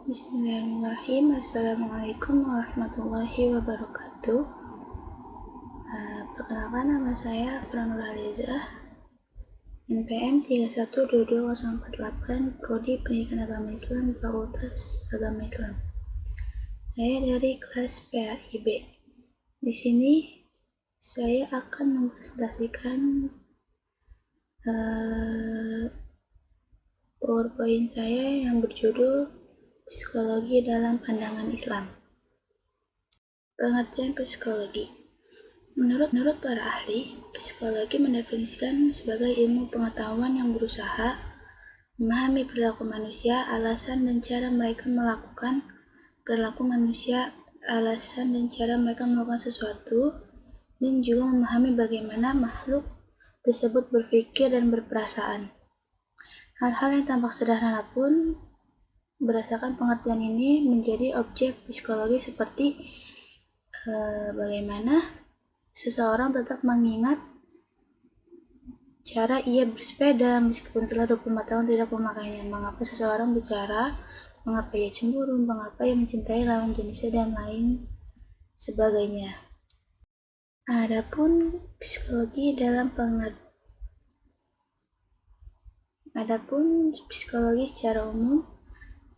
Bismillahirrahmanirrahim. Assalamualaikum warahmatullahi wabarakatuh. Perkenalkan, nama saya Pranur Aliza, NPM 31220448, Prodi Pendidikan Agama Islam, Fakultas Agama Islam. Saya dari kelas PAIB. Di sini saya akan mempresentasikan PowerPoint saya yang berjudul Psikologi dalam Pandangan Islam. Pengertian psikologi. Menurut para ahli, psikologi mendefinisikan sebagai ilmu pengetahuan yang berusaha memahami perilaku manusia, alasan dan cara mereka melakukan perilaku manusia, alasan dan cara mereka melakukan sesuatu, dan juga memahami bagaimana makhluk tersebut berpikir dan berperasaan. Hal-hal yang tampak sederhana pun berdasarkan pengertian ini menjadi objek psikologi, seperti bagaimana seseorang tetap mengingat cara ia bersepeda meskipun telah 25 tahun tidak memakainya, mengapa seseorang bicara, mengapa ia cemburu, mengapa ia mencintai lawan jenisnya, dan lain sebagainya. Adapun psikologi secara umum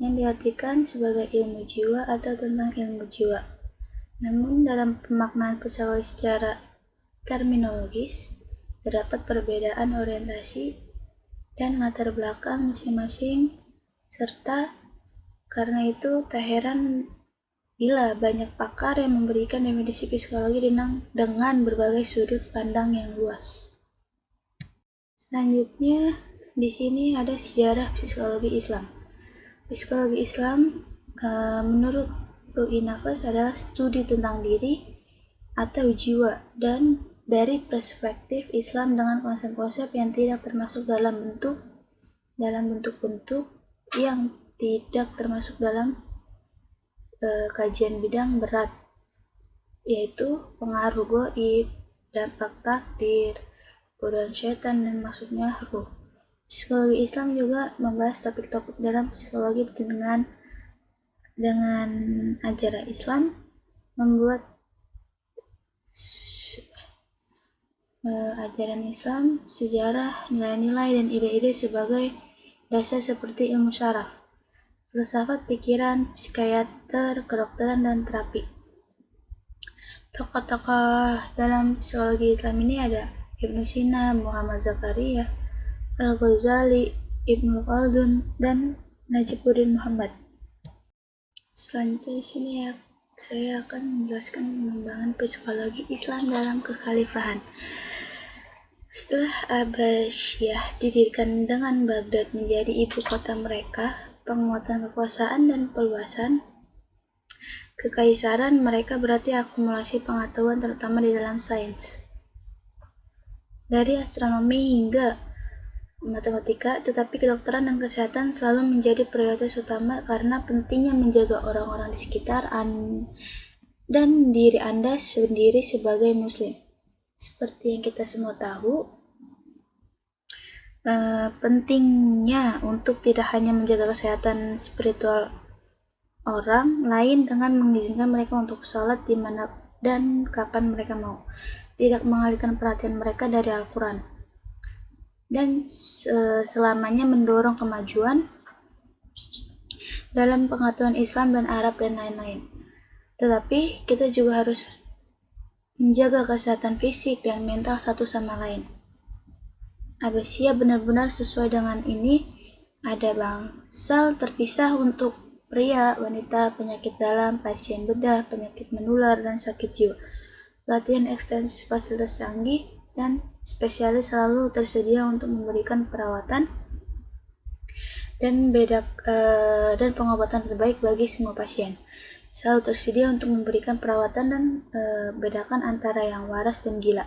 yang diartikan sebagai ilmu jiwa atau tentang ilmu jiwa. Namun dalam pemaknaan psikologi secara terminologis, terdapat perbedaan orientasi dan latar belakang masing-masing, serta karena itu tak heran bila banyak pakar yang memberikan definisi psikologi dengan berbagai sudut pandang yang luas. Selanjutnya, di sini ada sejarah psikologi Islam. Psikologi Islam menurut UI Nafas adalah studi tentang diri atau jiwa, dan dari perspektif Islam dengan konsep-konsep yang tidak termasuk dalam bentuk-bentuk yang tidak termasuk dalam kajian bidang berat, yaitu pengaruh gaib, dampak takdir, godaan syaitan, dan maksudnya ruh. Psikologi Islam juga membahas topik-topik dalam psikologi dengan ajaran Islam, membuat ajaran Islam, sejarah, nilai-nilai, dan ide-ide sebagai dasar seperti ilmu syaraf, filsafat pikiran, psikiater, kedokteran, dan terapi. Tokoh-tokoh dalam psikologi Islam ini ada Ibnu Sina, Muhammad Zakaria, Al-Ghazali, Ibnu Khaldun, dan Najibuddin Muhammad. Selanjutnya di sini saya akan menjelaskan pengembangan psikologi Islam dalam kekhalifahan. Setelah Abbasiyah didirikan dengan Baghdad menjadi ibu kota mereka, penguatan kekuasaan dan peluasan kekaisaran mereka berarti akumulasi pengetahuan terutama di dalam sains, dari astronomi hingga matematika, tetapi kedokteran dan kesehatan selalu menjadi prioritas utama karena pentingnya menjaga orang-orang di sekitar dan diri Anda sendiri sebagai muslim. Seperti yang kita semua tahu, pentingnya untuk tidak hanya menjaga kesehatan spiritual orang lain dengan mengizinkan mereka untuk sholat di mana dan kapan mereka mau, tidak mengalihkan perhatian mereka dari Al-Quran, dan selamanya mendorong kemajuan dalam pengetahuan Islam dan Arab dan lain-lain. Tetapi kita juga harus menjaga kesehatan fisik dan mental satu sama lain. Abbasiyah benar-benar sesuai dengan ini. Ada bangsal terpisah untuk pria, wanita, penyakit dalam, pasien bedah, penyakit menular, dan sakit jiwa. Latihan ekstensif, fasilitas canggih, dan spesialis selalu tersedia untuk memberikan perawatan dan pengobatan terbaik bagi semua pasien. Selalu tersedia untuk memberikan perawatan dan bedakan antara yang waras dan gila.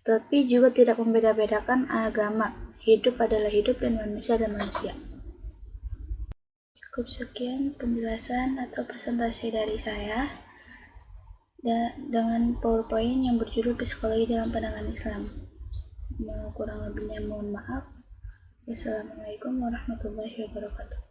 Tapi juga tidak membeda-bedakan agama. Hidup adalah hidup dan manusia adalah manusia. Cukup sekian penjelasan atau presentasi dari saya dengan PowerPoint yang berjudul Psikologi dalam Pandangan Islam. Kurang lebihnya mohon maaf. Wassalamualaikum warahmatullahi wabarakatuh.